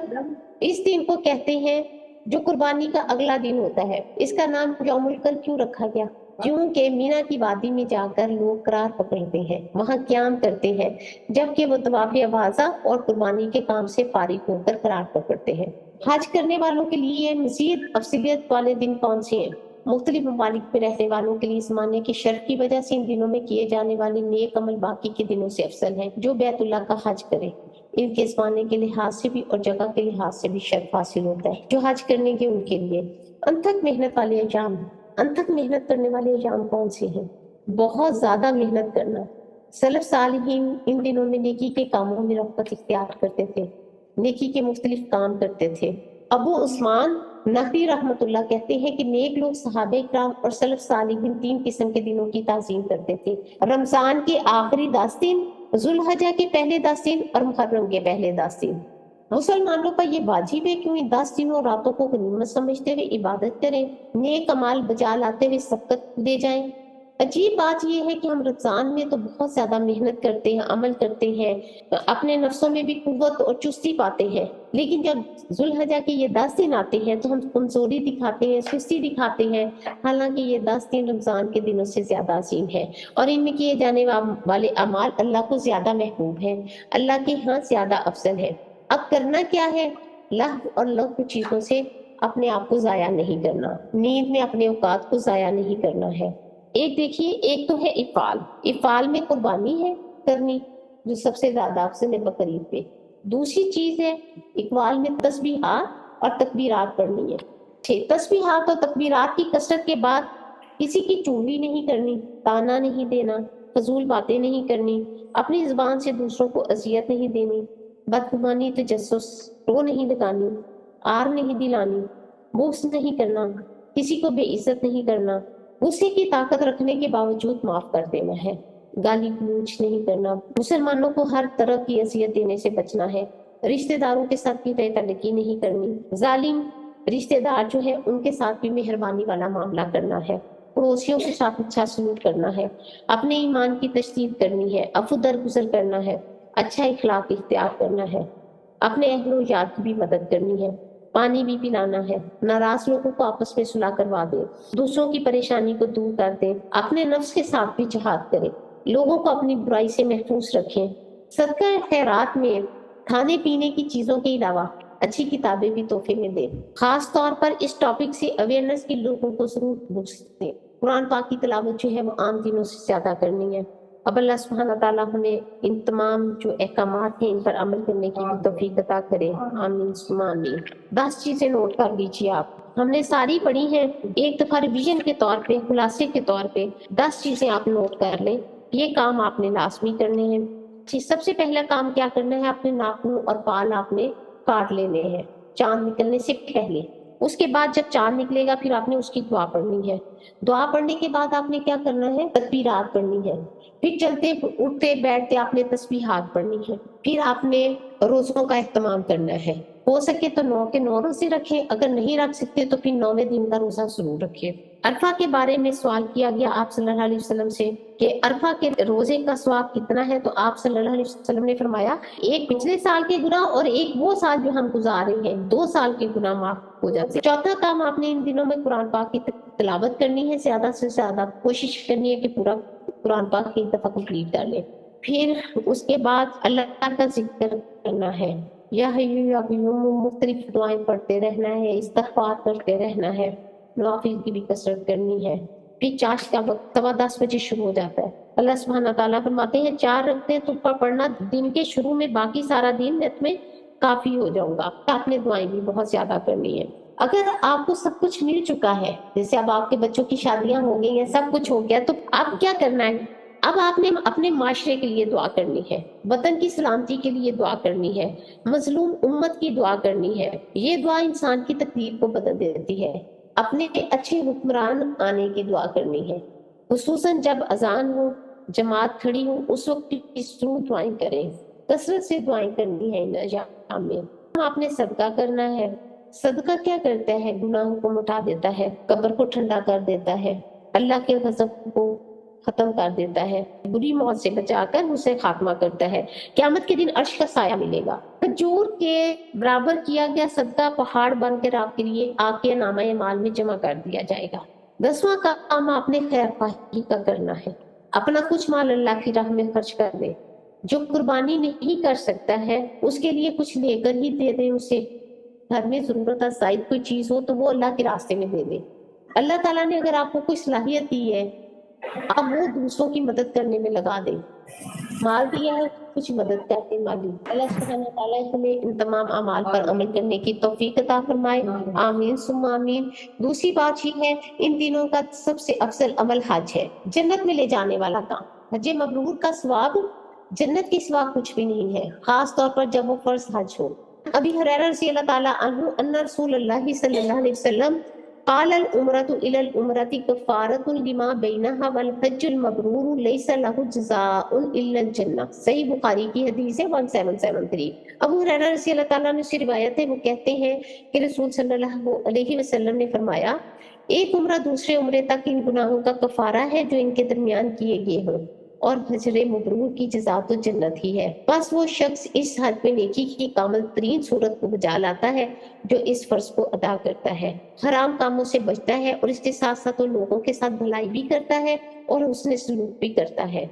Speaker 1: اس دن کو کہتے ہیں جو قربانی کا اگلا دن ہوتا ہے۔ اس کا نام یوم القر کیوں رکھا گیا؟ کیونکہ مینا کی وادی میں جا کر لوگ قرار پکڑتے ہیں، وہاں قیام کرتے ہیں، جبکہ وہ طواف افاضہ اور قربانی کے کام سے فارغ ہو کر قرار پکڑتے ہیں۔ حج کرنے والوں کے لیے مزید افضلیت والے دن کون سے ہیں؟ مختلف ممالک میں رہنے والوں کے لیے زمانے کی شرف کی وجہ سے ان دنوں میں کیے جانے والے نیک عمل باقی کے دنوں سے افضل ہیں۔ جو بیت اللہ کا حج کرے ان کے زمانے کے لحاظ سے بھی اور جگہ کے لحاظ سے بھی شرف حاصل ہوتا ہے۔ جو حج کرنے کے ان کے لیے انتھک محنت والے ایام، انتھک محنت کرنے والے ایام کون سے ہیں؟ بہت زیادہ محنت کرنا۔ سلف صالحین ان دنوں میں نیکی کے کاموں میں رغبت اختیار کرتے تھے، نیکی کے مختلف کام کرتے تھے۔ ابو عثمان نقوی رحمۃ اللہ کہتے ہیں کہ نیک لوگ صحابہ کرام اور سلف صالحین 3 قسم کے دنوں کی تعظیم کرتے تھے: رمضان کے آخری 10 دن، ذوالحجہ کے پہلے 10 دن اور محرم کے پہلے 10 دن۔ مسلمانوں پر یہ واجب ہے کہ ان 10 دنوں راتوں کو غنیمت سمجھتے ہوئے عبادت کریں، نیک اعمال بجا لاتے ہوئے سبقت دے جائیں۔ عجیب بات یہ ہے کہ ہم رمضان میں تو بہت زیادہ محنت کرتے ہیں، عمل کرتے ہیں، اپنے نفسوں میں بھی قوت اور چستی پاتے ہیں، لیکن جب ذوالحجہ کے یہ 10 دن آتے ہیں تو ہم کمزوری دکھاتے ہیں، سستی دکھاتے ہیں، حالانکہ یہ 10 دن رمضان کے دنوں سے زیادہ عظیم ہے اور ان میں کیے جانے والے اعمال اللہ کو زیادہ محبوب ہیں، اللہ کے ہاں زیادہ افضل ہے۔ اب کرنا کیا ہے؟ لہو اور لغو چیزوں سے اپنے آپ کو ضائع نہیں کرنا، نیند میں اپنے اوقات کو ضائع نہیں کرنا ہے۔ ایک دیکھیے، ایک تو ہے افعال، افعال میں قربانی ہے کرنی جو سب سے زیادہ افضل ہے بقرعید پہ۔ دوسری چیز ہے اقوال میں تسبیحات اور تکبیرات پڑھنی ہے۔ تسبیحات اور تکبیرات کی کثرت کے بعد کسی کی چغلی نہیں کرنی، تانا نہیں دینا، فضول باتیں نہیں کرنی، اپنی زبان سے دوسروں کو اذیت نہیں دینی، بدگمانی تجسس رو نہیں لگانی، آر نہیں دلانی، بغض نہیں کرنا، کسی کو بے عزت نہیں کرنا، غصے کی طاقت رکھنے کے باوجود معاف کر دینا ہے، گالی گلوچ نہیں کرنا، مسلمانوں کو ہر طرح کی اذیت دینے سے بچنا ہے، رشتہ داروں کے ساتھ بھی بے تعلقی نہیں کرنی، ظالم رشتہ دار جو ہے ان کے ساتھ بھی مہربانی والا معاملہ کرنا ہے، پڑوسیوں کے ساتھ اچھا سلوک کرنا ہے، اپنے ایمان کی تشدید کرنی ہے، عفو درگزر کرنا ہے، اچھا اخلاق اختیار کرنا ہے، اپنے اہل و یار کی بھی مدد کرنی ہے، پانی بھی پلانا ہے، ناراض لوگوں کو آپس میں صلح کروا دے، دوسروں کی پریشانی کو دور کر دیں، اپنے نفس کے ساتھ بھی جہاد کریں، لوگوں کو اپنی برائی سے محفوظ رکھیں، صدقہ خیرات میں کھانے پینے کی چیزوں کے علاوہ اچھی کتابیں بھی تحفے میں دیں۔ خاص طور پر اس ٹاپک سے اویئرنیس کی لوگوں کو ضرور بکس دیں۔ قرآن پاک کی تلاوت جو ہے وہ عام دنوں سے زیادہ کرنی ہے۔ اب اللہ سبحانہ تعالیٰ ہمیں ان تمام جو احکامات ہیں ان پر عمل کرنے کی بھی توفیق عطا کرے، آمین ثم آمین۔ 10 چیزیں نوٹ کر لیجیے آپ، ہم نے ساری پڑھی ہیں، ایک دفعہ ریویژن کے طور پہ، خلاصے کے طور پہ 10 چیزیں آپ نوٹ کر لیں، یہ کام آپ نے لازمی کرنے ہیں۔ سب سے پہلا کام کیا کرنا ہے؟ اپنے ناخن اور بال آپ نے کاٹ لینے ہیں چاند نکلنے سے پہلے۔ اس کے بعد جب چاند نکلے گا پھر آپ نے اس کی دعا پڑھنی ہے، دعا پڑھنے کے بعد آپ نے کیا کرنا ہے؟ تکبیرات پڑھنی ہے، پھر چلتے اٹھتے بیٹھتے آپ نے تسبیحات پڑھنی ہے، پھر آپ نے روزوں کا اہتمام کرنا ہے، ہو سکے تو 9 کے 9 روزے رکھیں، اگر نہیں رکھ سکتے تو پھر 9ویں دن کا روزہ ضرور رکھیں۔ عرفہ کے بارے میں سوال کیا گیا آپ صلی اللہ علیہ وسلم سے کہ عرفہ کے روزے کا ثواب کتنا ہے، تو آپ صلی اللہ علیہ وسلم نے فرمایا ایک پچھلے سال کے گناہ اور ایک وہ سال جو ہم گزار رہے ہیں، 2 سال کے گناہ معاف ہو جاتے ہیں۔ چوتھا کام آپ نے ان دنوں میں قرآن پاک کی تلاوت کرنی ہے، زیادہ سے زیادہ کوشش کرنی ہے کہ پورا قرآن پاک کی دفعہ کمپلیٹ کر لیں۔ پھر اس کے بعد اللہ کا ذکر کرنا ہے، یا حیو یا قیوم، مختلف دعائیں پڑھتے رہنا ہے، استغفار کرتے رہنا ہے، نوافل کی بھی کثرت کرنی ہے۔ پھر چاشت کا وقت 10:15 بجے شروع ہو جاتا ہے۔ اللہ سبحانہ تعالیٰ فرماتے ہیں 4 رکعتیں تم پر پڑھنا دن کے شروع میں، باقی سارا دن میں کافی ہو جاؤں گا۔ آپ نے دعائیں بھی بہت زیادہ کرنی ہے۔ اگر آپ کو سب کچھ مل چکا ہے، جیسے اب آپ کے بچوں کی شادیاں ہو گئی ہیں، سب کچھ ہو گیا، تو اب کیا کرنا ہے؟ اب آپ نے اپنے معاشرے کے لیے دعا کرنی ہے، وطن کی سلامتی کے لیے دعا کرنی ہے، مظلوم امت کی دعا کرنی ہے۔ یہ دعا انسان کی تقدیر کو بدل دیتی ہے۔ اپنے اچھے حکمران آنے کی دعا کرنی ہے، خصوصاً جب اذان ہو، جماعت کھڑی ہو، اس وقت کی ضرور دعائیں کریں، کثرت سے دعائیں کرنی ہے ان ایام میں۔ آپ نے صدقہ کرنا ہے، صدقہ کیا کرتا ہے؟ گناہوں کو مٹا دیتا ہے، قبر کو ٹھنڈا کر دیتا ہے، اللہ کے غضب کو ختم کر دیتا ہے، بری موت سے بچا کر اسے خاتمہ کرتا ہے۔ قیامت کے دن عرش کا سایہ ملے گا۔ کھجور کے برابر کیا گیا صدقہ پہاڑ بن کر آپ کے لیے آپ کے نامہ اعمال میں جمع کر دیا جائے گا۔ 10واں کام آپ نے خیر خواہی کا کرنا ہے۔ اپنا کچھ مال اللہ کی راہ میں خرچ کر دے۔ جو قربانی نہیں کر سکتا ہے اس کے لیے کچھ لے کر ہی دے دیں اسے۔ گھر میں ضرورت زائد کوئی چیز ہو تو وہ اللہ کے راستے میں دے دیں۔ اللہ تعالیٰ نے اگر آپ کو کوئی صلاحیت دی ہے، آپ وہ دوسروں کی مدد کرنے میں لگا دیں۔ مال دیا ہے، کچھ مدد کرتے مالی۔ اللہ سبحانہ تعالیٰ ہمیں ان تمام اعمال پر عمل کرنے کی توفیق عطا فرمائے، آمین ثم آمین۔ دوسری بات یہ ہے، ان دنوں کا سب سے افضل عمل حج ہے، جنت میں لے جانے والا کام۔ حج مبرور کا ثواب جنت کے سوا کچھ بھی نہیں ہے، خاص طور پر جب وہ فرض حج ہو۔ ابی ہریرہ رضی اللہ تعالیٰ عنہ ان رسول اللہ صلی اللہ علیہ وسلم قال العمرۃ الی العمرۃ کفارۃ لما بینہا والحج المبرور لیس لہ جزاء الا الجنہ۔ صحیح بخاری کی حدیث ہے 1773۔ ابو ہریرہ رضی اللہ تعالیٰ عنہ سے روایت ہے، وہ کہتے ہیں کہ رسول صلی اللہ علیہ وسلم نے فرمایا، ایک عمرہ دوسرے عمرے تک ان گناہوں کا کفارہ ہے جو ان کے درمیان کیے گئے ہوں، اور حج مبرور کی جزا تو جنت ہی ہے۔ بس وہ شخص اس حج میں نیکی کی کامل ترین صورت کو بجا لاتا ہے جو اس فرض کو ادا کرتا ہے، حرام کاموں سے بچتا ہے، اور اس کے ساتھ ساتھ وہ لوگوں کے ساتھ بھلائی بھی کرتا ہے اور حسن سلوک بھی کرتا ہے،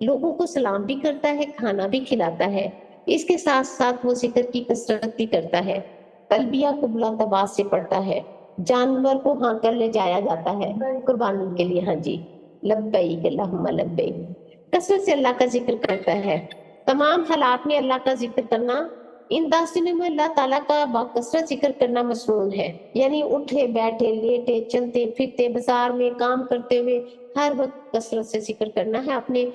Speaker 1: لوگوں کو سلام بھی کرتا ہے، کھانا بھی کھلاتا ہے۔ اس کے ساتھ ساتھ وہ ذکر کی کثرت بھی کرتا ہے، تلبیہ کو بلند آواز سے پڑھتا ہے، جانور کو ہانک کر لے جایا جاتا ہے قربانی کے لیے، ہاں جی، لبیک اللہم لبیک، کثرت سے اللہ کا ذکر کرتا ہے۔ تمام حالات میں اللہ کا ذکر کرنا، ان 10 دنوں میں اللہ تعالیٰ کا باکثرت ذکر کرنا مسنون ہے، یعنی اٹھے بیٹھے لیٹے چلتے پھرتے بازار میں کام کرتے ہوئے ہر وقت کثرت سے ذکر کرنا ہے، اپنے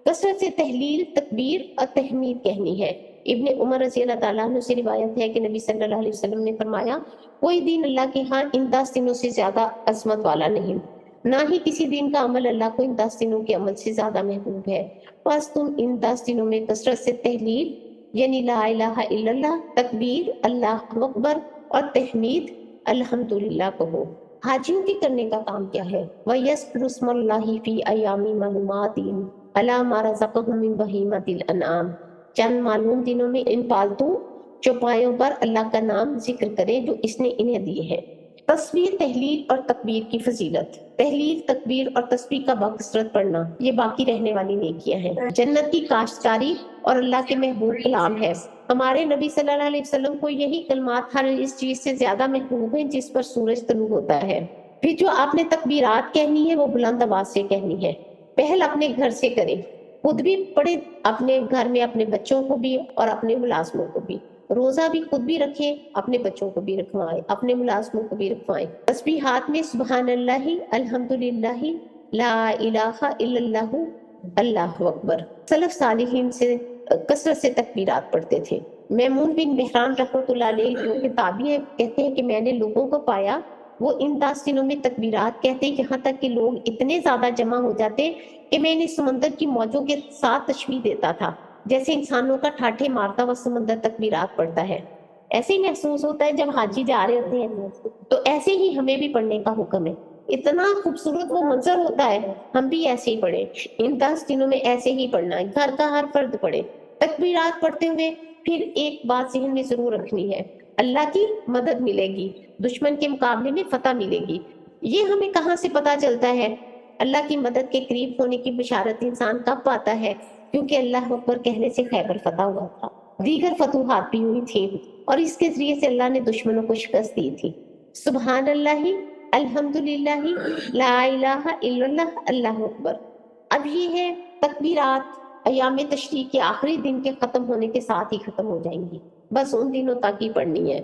Speaker 1: کثرت سے تحلیل تکبیر اور تحمید کہنی ہے۔ ابن عمر رضی اللہ تعالیٰ عنہ سے روایت ہے کہ نبی صلی اللہ علیہ وسلم نے فرمایا، کوئی دن اللہ کے ہاں ان 10 دنوں سے زیادہ عظمت والا نہیں، نہ ہی کسی دن کا عمل اللہ کو ان 10 دنوں کے عمل سے زیادہ محبوب ہے۔ بس تم ان 10 دنوں میں کثرت سے تحلیل یعنی لا الہ الا اللہ، تکبیر اللہ اکبر اور تحمید الحمدللہ کہو۔ حاجیوں کے کرنے کا کام کیا ہے؟ وَيَذْكُرُ اسْمَ اللَّهِ فِي أَيَّامٍ مَّعْلُومَاتٍ عَلَىٰ مَا رَزَقَهُم مِّن بَهِيمَةِ الْأَنْعَامِ، چند معلوم دنوں میں ان پالتو چوپایوں پر اللہ کا نام ذکر کریں جو اس نے انہیں دیے ہیں۔ تسبیح، تحلیل اور تکبیر کی فضیلت۔ تحلیل، تکبیر اور تسبیح کا باکثرت پڑھنا یہ باقی رہنے والی نیکیاں ہیں، جنت کی کاشتکاری اور اللہ کے محبوب کلام ہے۔ ہمارے نبی صلی اللہ علیہ وسلم کو یہی کلمات ہر اس چیز سے زیادہ محبوب ہیں جس پر سورج طلوع ہوتا ہے۔ پھر جو آپ نے تکبیرات کہنی ہے وہ بلند آواز سے کہنی ہے۔ پہل اپنے گھر سے کریں، خود بھی پڑھیں، اپنے گھر میں اپنے بچوں کو بھی اور اپنے ملازموں کو بھی۔ روزہ بھی خود بھی رکھیں، اپنے بچوں کو بھی رکھوائیں، اپنے ملازموں کو بھی رکھوائیں۔ تسبیحات میں سبحان اللہ، الحمدللہ، لا الہ الا اللہ، اللہ اکبر۔ سلف صالحین سے کثرت سے تکبیرات پڑھتے تھے۔ میمون بن مہران رحمۃ اللہ علیہ جو کہ تابعی ہیں، کہتے ہیں کہ میں نے لوگوں کو پایا وہ ان 10 دنوں میں تکبیرات کہتے یہاں تک کہ لوگ اتنے زیادہ جمع ہو جاتے کہ میں انہیں سمندر کی موجوں کے ساتھ تشبیہ دیتا تھا، جیسے انسانوں کا ٹھاٹھے مارتا ہوا سمندر تکبیرات پڑھتا ہے۔ ایسے ہی محسوس ہوتا ہے جب حاجی جا رہے ہوتے ہیں، تو ایسے ہی ہمیں بھی پڑھنے کا حکم ہے۔ اتنا خوبصورت وہ منظر ہوتا ہے، ہم بھی ایسے ہی پڑھیں، ان 10 دنوں میں ایسے ہی پڑھنا ہے، گھر کا ہر فرد پڑھے تکبیرات پڑھتے ہوئے۔ پھر ایک بات ذہن میں ضرور رکھنی ہے، اللہ کی مدد ملے گی، دشمن کے مقابلے میں فتح ملے گی۔ یہ ہمیں کہاں سے پتہ چلتا ہے؟ اللہ کی مدد کے قریب ہونے کی بشارت انسان کب پاتا ہے؟ کیونکہ اللہ اکبر کہنے سے خیبر فتح ہوا تھا، دیگر فتوحات بھی ہوئی تھیں، اور اس کے ذریعے سے اللہ نے دشمنوں کو شکست دی تھی۔ سبحان اللہ، الحمدللہ، لا الہ الا اللہ، اللہ اکبر۔ اب یہ ہے تکبیرات ایام تشریق کے آخری دن کے ختم ہونے کے ساتھ ہی ختم ہو جائیں گی، بس ان دنوں تک ہی پڑھنی ہے۔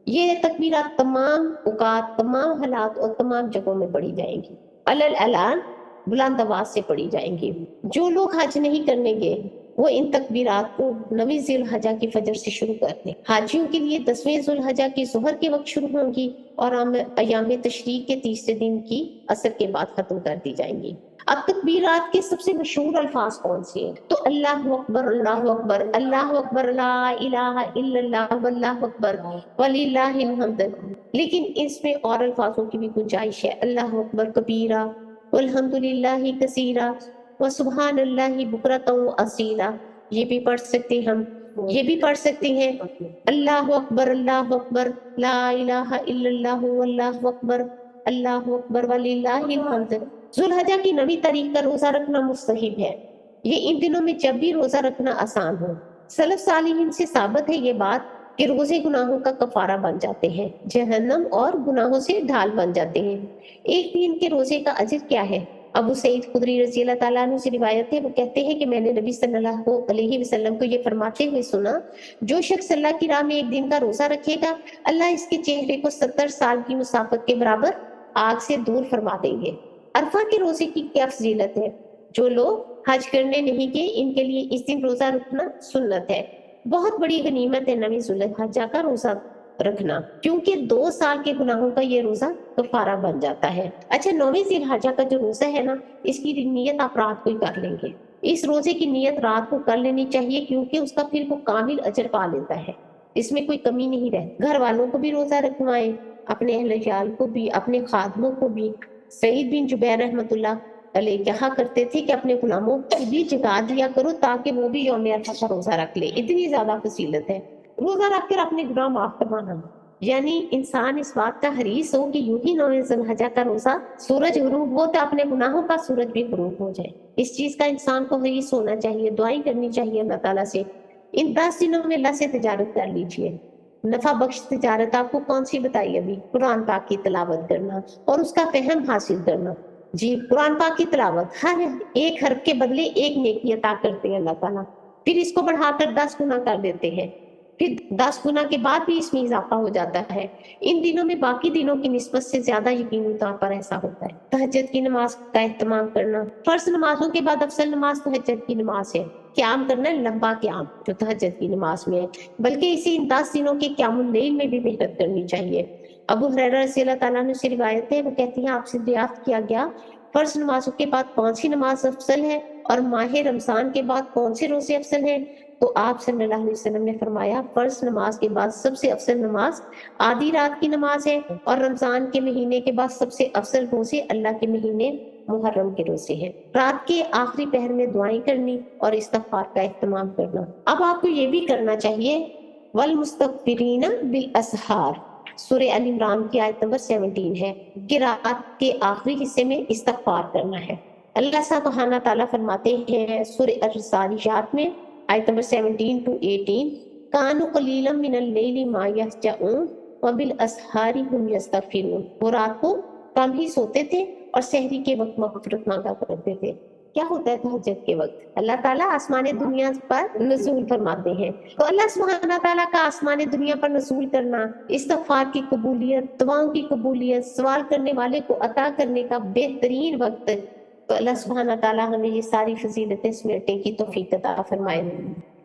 Speaker 1: یہ تکبیرات تمام اوقات، تمام حالات اور تمام جگہوں میں پڑھی جائیں گی، اعلان بلند آواز سے پڑھی جائیں گی۔ جو لوگ حج نہیں کرنے گے وہ ان تکبیرات کو 9 ذی الحجہ کی فجر سے شروع کر دیں۔ حاجیوں کے لیے 10ویں ذی الحجہ کی ظہر کے وقت شروع ہوں گی اور ایام تشریق کے تیسرے دن کی عصر کے بعد ختم کر دی جائیں گی۔ اب تکبیرات کے سب سے مشہور الفاظ کون سے ہیں؟ تو اللہ اکبر، اللہ اکبر، اللہ اکبر، لا الہ الا اللہ، واللہ اکبر وللہ الحمد۔ لیکن اس میں اور الفاظوں کی بھی گنجائش ہے، اللہ اکبر کبیرہ والحمد للہ کثیرہ وسبحان اللہ بکرۃ واصیلا، یہ بھی پڑھ سکتے ہیں ہم۔ یہ بھی پڑھ سکتے ہیں اللہ اکبر، اللہ اکبر، لا الہ الا اللہ، واللہ اکبر، اللہ اکبر وللہ الحمد۔ ذوالحجہ کی 9 تاریخ کا روزہ رکھنا مستحب ہے، یہ ان دنوں میں جب بھی روزہ رکھنا آسان ہو۔ سلف صالحین سے ثابت ہے یہ بات کہ روزے گناہوں کا کفارہ بن جاتے ہیں، جہنم اور گناہوں سے ڈھال بن جاتے ہیں۔ ایک دن کے روزے کا اجر کیا ہے؟ ابو سعید خدری رضی اللہ تعالیٰ عنہ سے روایت ہے، وہ کہتے ہیں کہ میں نے نبی صلی اللہ علیہ وسلم کو یہ فرماتے ہوئے سنا، جو شخص اللہ کی راہ میں ایک دن کا روزہ رکھے گا، اللہ اس کے چہرے کو 70 سال کی مسافت کے برابر آگ سے دور فرما دیں گے۔ عرفہ کے روزے کی کیا فضیلت ہے؟ جو لوگ حج کرنے نہیں گئے ان کے لیے اس دن روزہ رکھنا سنت ہے۔ بہت بڑی غنیمت ہے 9 ذوالحجہ کا روزہ رکھنا، کیونکہ 2 سال کے گناہوں کا یہ روزہ کفارہ بن جاتا ہے۔ اچھا، 9 ذوالحجہ کا جو روزہ ہے نا، اس کی نیت آپ رات کو ہی کر لیں گے۔ اس روزے کی نیت رات کو کر لینی چاہیے، کیونکہ اس کا پھر وہ کامل اجر پا لیتا ہے، اس میں کوئی کمی نہیں رہتی۔ گھر والوں کو بھی روزہ رکھوائیں، اپنے اہل عیال کو بھی، اپنے خادموں کو بھی۔ سعید بن جبیر رحمۃ اللہ علیہ کہا کرتے تھے کہ اپنے غلاموں کو بھی جگا دیا کرو تاکہ وہ بھی یوم عرفہ کا روزہ رکھ لے، اتنی زیادہ فضیلت ہے۔ روزہ رکھ کر اپنے گناہ معاف کروانا، یعنی انسان اس بات کا حریص ہو کہ یوں ہی 9 ذوالحجہ کا روزہ سورج غروب ہو تو اپنے گناہوں کا سورج بھی غروب ہو جائے۔ اس چیز کا انسان کو حریص ہونا چاہیے، دعائیں کرنی چاہیے اللہ تعالیٰ سے۔ ان 10 دنوں میں اللہ سے تجارت کر لیجئے۔ نفع بخش تجارت آپ کو کون سی بتائی ابھی؟ قرآن پاک کی تلاوت کرنا اور اس کا فہم حاصل کرنا۔ جی، قرآن پاک کی تلاوت، ہر ایک حرف کے بدلے 1 نیکی عطا کرتے ہیں اللہ تعالیٰ، پھر اس کو بڑھا کر 10 گنا کر دیتے ہیں، پھر 10 گنا کے بعد بھی اس میں اضافہ ہو جاتا ہے۔ ان دنوں میں باقی دنوں کی نسبت سے زیادہ یقینی طور پر ایسا ہوتا ہے۔ تہجد کی نماز کا اہتمام کرنا، فرض نمازوں کے بعد افضل نماز تہجد کی نماز ہے۔ قیام کرنا ہے، لمبا قیام جو تہجد کی نماز میں ہے، بلکہ اسی ان 10 دنوں کے قیام اللیل میں بھی محنت کرنی چاہیے۔ ابو ہریرہ رضی اللہ تعالیٰ عنہ سے روایت ہے، وہ کہتی ہیں آپ سے دریافت کیا گیا فرض نمازوں کے بعد کون سی نماز افضل ہے اور ماہ رمضان کے بعد کون سے روزے افضل ہیں؟ تو آپ صلی اللہ علیہ وسلم نے فرمایا فرض نماز کے بعد سب سے افضل نماز آدھی رات کی نماز ہے، اور رمضان کے مہینے کے بعد سب سے افضل روزے اللہ کے مہینے محرم کے روزے ہیں۔ رات کے آخری پہر میں دعائیں کرنی اور استغفار کا اہتمام کرنا۔ اب آپ کو یہ بھی کرنا چاہیے والمستغفرین بالاسحار، سورہ ال عمران کی آیت نمبر 17 ہے کہ رات کے آخری حصے میں استغفار کرنا ہے۔ اللہ سبحانہ تعالیٰ فرماتے ہیں سورہ الرسالیات میں آیت نمبر 17 to 18، کانوا قلیلا من اللیل ما یہجعون وبالاسحار هم یستغفرون، وہ رات کو کم ہی سوتے تھے اور سحری کے وقت مغفرت مانگا کرتے تھے۔ کیا ہوتا ہے تہجد کے وقت؟ اللہ تعالیٰ آسمان دنیا پر نزول فرماتے ہیں، تو اللہ سبحانہ تعالیٰ کا آسمان دنیا پر نزول کرنا، استغفار کی قبولیت، دعاؤں کی قبولیت، سوال کرنے والے کو عطا کرنے کا بہترین وقت، تو اللہ سبحانہ تعالیٰ ہمیں یہ ساری فضیلتیں سمیٹنے کی توفیق عطا فرمائے۔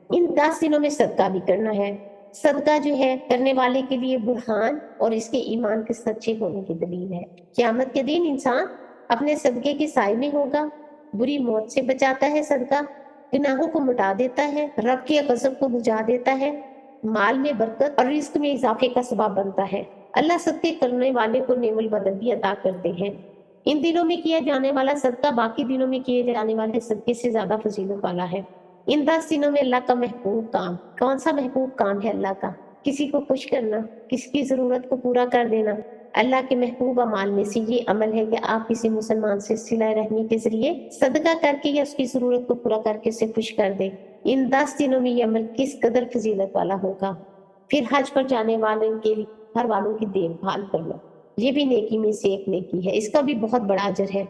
Speaker 1: ان 10 دنوں میں صدقہ بھی کرنا ہے۔ صدقہ جو ہے کرنے والے کے لیے برہان اور اس کے ایمان کے سچے ہونے کی دلیل ہے۔ قیامت کے دن انسان اپنے صدقے کے سائے میں ہوگا، بری موت سے بچاتا ہے صدقہ، گناہوں کو مٹا دیتا ہے، رب کے غضب کو بجھا دیتا ہے، مال میں برکت اور رزق میں اضافے کا سبب بنتا ہے۔ اللہ صدقے کرنے والے کو نعم البدل بھی عطا کرتے ہیں۔ ان دنوں میں کیا جانے والا صدقہ باقی دنوں میں کیے جانے والے صدقے سے زیادہ فضیلت والا ہے۔ ان 10 دنوں میں اللہ کا محبوب کام، کون سا محبوب کام ہے اللہ کا؟ کسی کو خوش کرنا، کسی کی ضرورت کو پورا کر دینا۔ اللہ کے محبوب اعمال میں سے یہ عمل ہے کہ آپ کسی مسلمان سے صلہ رحمی کے ذریعے صدقہ کر کے یا اس کی ضرورت کو پورا کر کے اسے خوش کر دیں۔ ان 10 دنوں میں یہ عمل کس قدر فضیلت والا ہوگا۔ پھر حج پر جانے والوں کے گھر والوں کی دیکھ بھال کرنا، یہ بھی نیکی میں سے ایک نیکی ہے، اس کا بھی بہت بڑا اجر ہے۔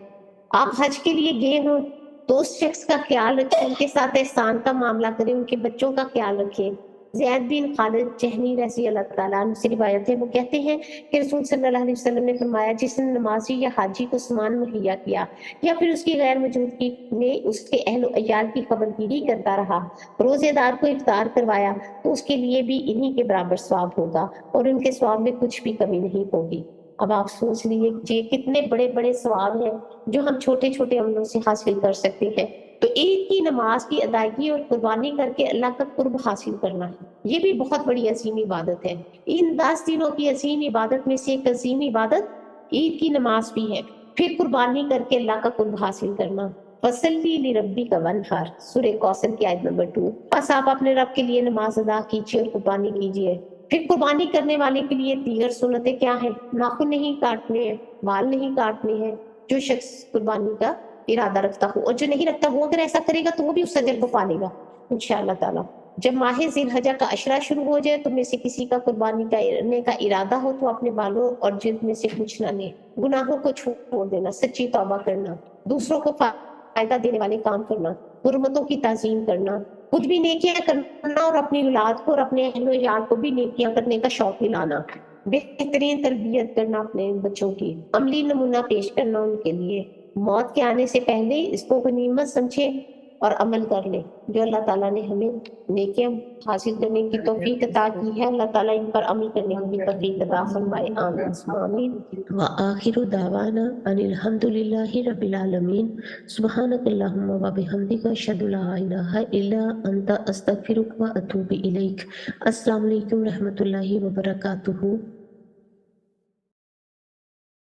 Speaker 1: آپ حج کے لیے گئے ہوں تو اس شخص کا خیال رکھیں، ان کے ساتھ احسان کا معاملہ کریں، ان کے بچوں کا خیال رکھیں۔ زید بن خالد جہنی رضی اللہ تعالیٰ عنہ سے روایت ہے، وہ کہتے ہیں کہ رسول صلی اللہ علیہ وسلم نے فرمایا جس نے نمازی یا حاجی کو سامان مہیا کیا یا پھر اس کی غیر موجودگی میں اس کے اہل و عیال کی خبرگیری کرتا رہا، روزے دار کو افطار کروایا، تو اس کے لیے بھی انہی کے برابر ثواب ہوگا اور ان کے ثواب میں کچھ بھی کمی نہیں ہوگی۔ اب آپ سوچ لیجیے کتنے بڑے بڑے ثواب ہیں جو ہم چھوٹے چھوٹے عملوں سے حاصل کر سکتے ہیں۔ تو عید کی نماز کی ادائیگی اور قربانی کر کے اللہ کا قرب حاصل کرنا ہے، یہ بھی بہت بڑی عظیم عبادت ہے۔ ان 10 دنوں کی عظیم عبادت میں سے ایک عظیم عبادت عید کی نماز بھی ہے، پھر قربانی کر کے اللہ کا قرب حاصل کرنا۔ فصلی لربک وانحر، سورہ کوثر کی آیت نمبر 2۔ بس آپ اپنے رب کے لیے نماز ادا کیجیے اور قربانی کیجیے۔ پھر قربانی کرنے والے کے لیے دیگر سنتیں کیا ہیں؟ ناخن نہیں کاٹنے ہیں، بال نہیں کاٹنے ہیں، جو شخص قربانی کا ارادہ رکھتا ہو، اور جو نہیں رکھتا وہ اگر ایسا کرے گا تو وہ بھی اس اجر کو پالے گا انشاءاللہ تعالی۔ جب ماہ ذی الحجہ کا عشرہ شروع ہو جائے تو میں سے کسی کا قربانی کرنے کا ارادہ ہو تو اپنے بالوں اور جلد میں سے کچھ نہ لے، گناہوں کو چھوڑ دینا، سچی توبہ کرنا، دوسروں کو فائدہ دینے والے کام کرنا، حرمتوں کی تعظیم کرنا، خود بھی نیکیاں کرنا اور اپنی اولاد کو اور اپنے اہل و عیال کو بھی نیکیاں کرنے کا شوق دلانا، بہترین تربیت کرنا اپنے بچوں کی، عملی نمونہ پیش کرنا ان کے لیے، موت کے آنے سے پہلے اس کو غنیمت سمجھے اور عمل کر لے۔ جو اللہ تعالیٰ نے ہمیں نیکیاں حاصل کرنے کی توفیق عطا کی ہے، اللہ تعالیٰ ان پر عمل کرنے کی توفیق عطا فرمائے، آمین۔ وآخر دعوانا ان الحمد للہ رب العالمین، سبحانک اللہم وبحمدک، اشہد لا الہ الا انت، استغفرک واتوب الیک۔ السلام علیکم رحمۃ اللہ وبرکاتہ۔